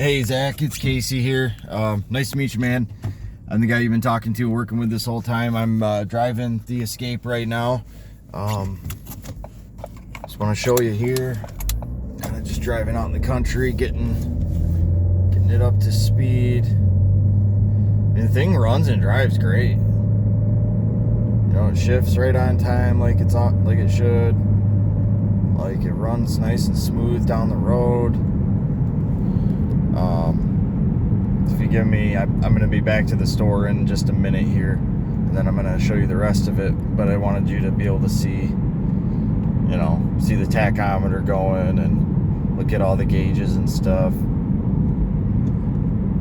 Hey Zach, it's Kasey here. Nice to meet you, man. I'm the guy you've been talking to, working with this whole time. I'm driving the Escape right now. Just want to show you here. Kind of just driving out in the country, getting it up to speed. And the thing runs and drives great. You know, it shifts right on time, like it should. Like it runs nice and smooth down the road. If you give me, I'm going to be back to the store in just a minute here, and then I'm going to show you the rest of it. But I wanted you to be able to see the tachometer going and look at all the gauges and stuff.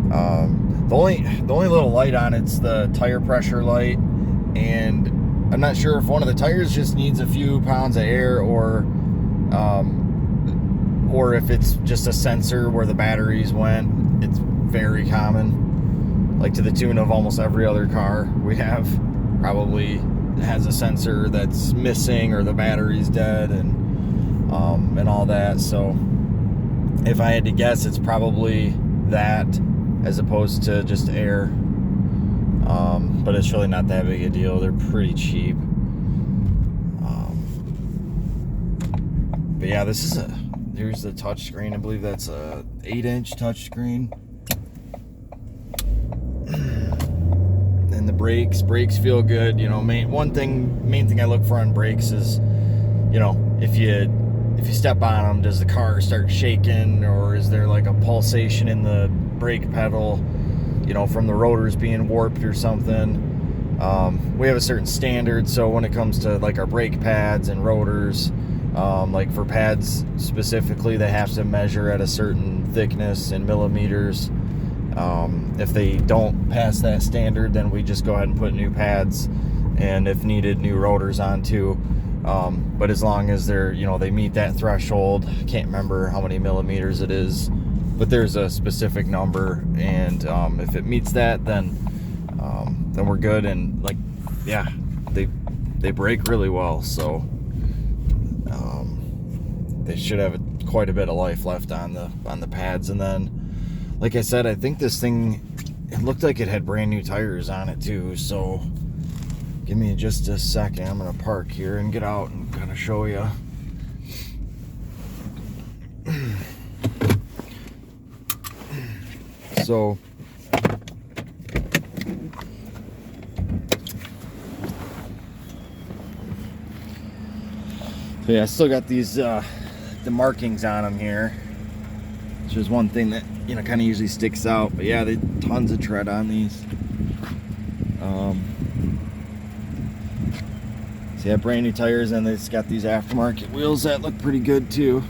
The only little light on it's the tire pressure light, and I'm not sure if one of the tires just needs a few pounds of air or if it's just a sensor where the batteries went. It's very common, like to the tune of almost every other car we have probably has a sensor that's missing or the battery's dead and all that. So if I had to guess, it's probably that as opposed to just air. But it's really not that big a deal. They're pretty cheap. But yeah, here's the touch screen. I believe that's a 8-inch touch screen. And the brakes feel good. Main thing I look for on brakes is, if you step on them, does the car start shaking, or is there like a pulsation in the brake pedal, from the rotors being warped or something. We have a certain standard, so when it comes to like our brake pads and rotors, like for pads specifically, they have to measure at a certain thickness in millimeters. If they don't pass that standard, then we just go ahead and put new pads, and if needed, new rotors on too. But as long as they meet that threshold, I can't remember how many millimeters it is, but there's a specific number, and if it meets that, then we're good. And they brake really well, so they should have quite a bit of life left on the pads. And then, like I said, I think this thing, it looked like it had brand new tires on it too. So give me just a second. I'm gonna park here and get out and kind of show you. So yeah, I still got these the markings on them here, which is one thing that kind of usually sticks out. But yeah, they tons of tread on these. So yeah, brand new tires, and it's got these aftermarket wheels that look pretty good too.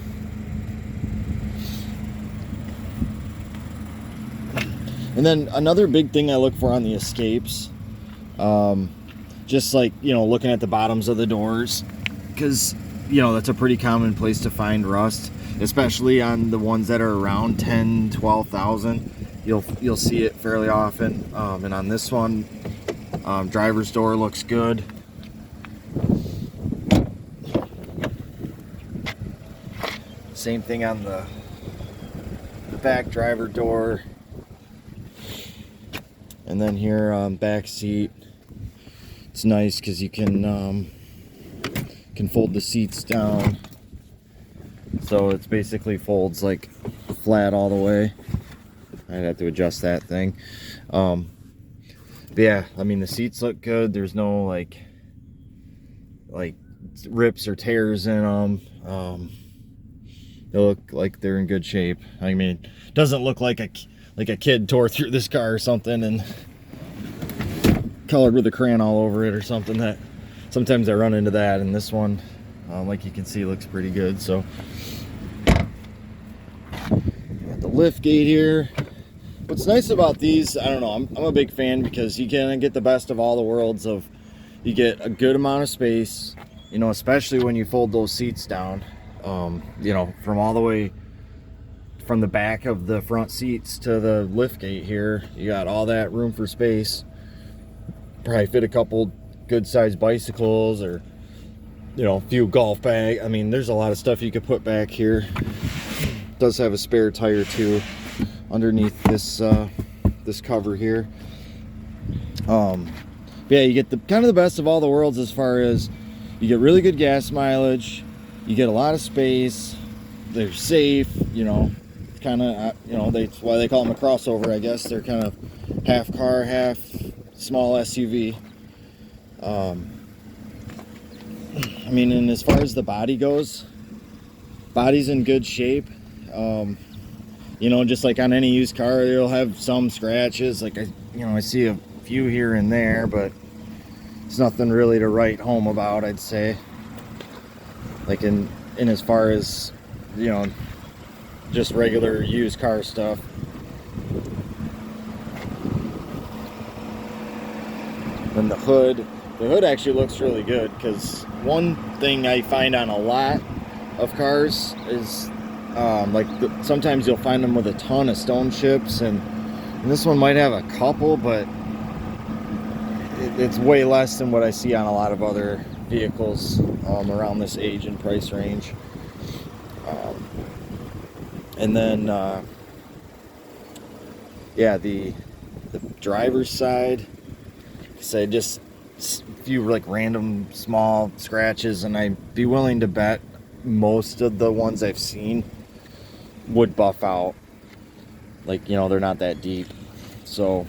And then another big thing I look for on the Escapes, just like looking at the bottoms of the doors, because that's a pretty common place to find rust, especially on the ones that are around 10,000-12,000. You'll see it fairly often. And on this one, driver's door looks good. Same thing on the back driver door. And then here on back seat, it's nice because you can fold the seats down, so it's basically folds like flat all the way. I'd have to adjust that thing. But yeah, I mean, the seats look good. There's no like rips or tears in them. They look like they're in good shape. I mean, it doesn't look like a kid tore through this car or something and colored with a crayon all over it or something. That sometimes I run into that, and this one, like you can see, looks pretty good. So got the lift gate here. What's nice about these, I don't know, I'm a big fan because you can get the best of all the worlds. You get a good amount of space, especially when you fold those seats down, from all the way from the back of the front seats to the lift gate here. You got all that room for space. Probably fit a couple good sized bicycles, or a few golf bags. I mean, there's a lot of stuff you could put back here. It does have a spare tire too. underneath this this cover here. Yeah, you get the kind of the best of all the worlds as far as you get really good gas mileage, you get a lot of space, they're safe, you know, kind of, you know, that's why they call them a crossover, I guess. They're kind of half car, half small SUV. I mean, and as far as the body goes, body's in good shape. You know, just like on any used car, you'll have some scratches. Like I see a few here and there, but it's nothing really to write home about, I'd say. Like in as far as, you know, just regular used car stuff. And the hood actually looks really good, because one thing I find on a lot of cars is sometimes you'll find them with a ton of stone chips, and this one might have a couple, but it's way less than what I see on a lot of other vehicles around this age and price range. And then yeah, the driver's side, so just a few like random small scratches, and I'd be willing to bet most of the ones I've seen would buff out. Like, you know, they're not that deep. So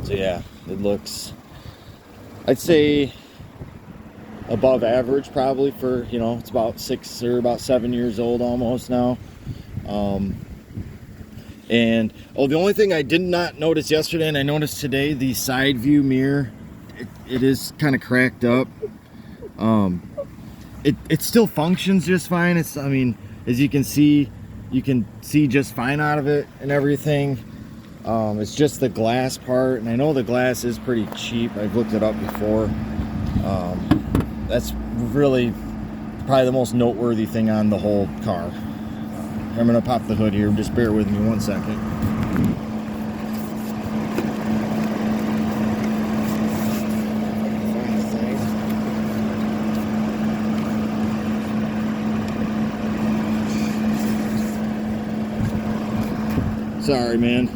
yeah, it looks, I'd say, above average probably for, you know, it's about 6 or about 7 years old almost now. And the only thing I did not notice yesterday, and I noticed today, the side view mirror, it is kind of cracked up. It still functions just fine. It's, I mean, as you can see just fine out of it and everything. It's just the glass part, and I know the glass is pretty cheap. I've looked it up before. That's really probably the most noteworthy thing on the whole car. I'm gonna pop the hood here, just bear with me 1 second. Sorry, man.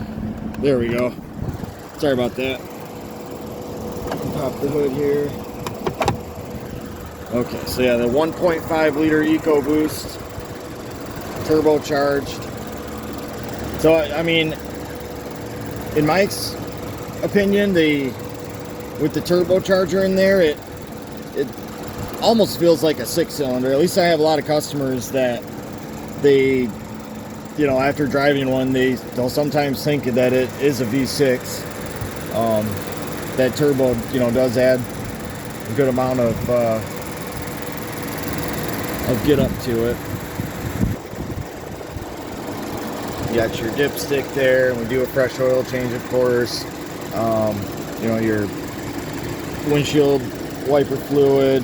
There we go. Sorry about that. Pop the hood here. Okay, so yeah, the 1.5 liter EcoBoost, turbocharged. So I mean, in my opinion, with the turbocharger in there, it almost feels like a 6-cylinder. At least I have a lot of customers that they, you know, after driving one, they'll sometimes think that it is a V6. That turbo, you know, does add a good amount of get up to it. You got your dipstick there, and we do a fresh oil change, of course. You know, your windshield wiper fluid,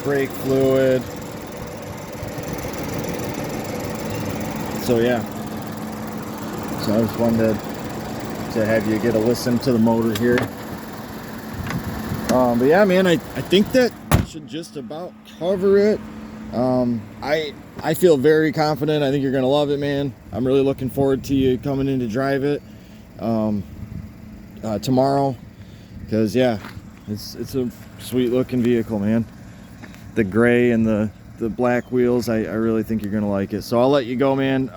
brake fluid. So yeah, so I just wanted to have you get a listen to the motor here. But yeah, man, I think that should just about cover it. I feel very confident. I think you're gonna love it, man. I'm really looking forward to you coming in to drive it tomorrow, because yeah, it's a sweet looking vehicle, man. The gray and the black wheels, I really think you're gonna like it. So I'll let you go, man.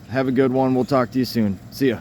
Have a good one. We'll talk to you soon. See ya.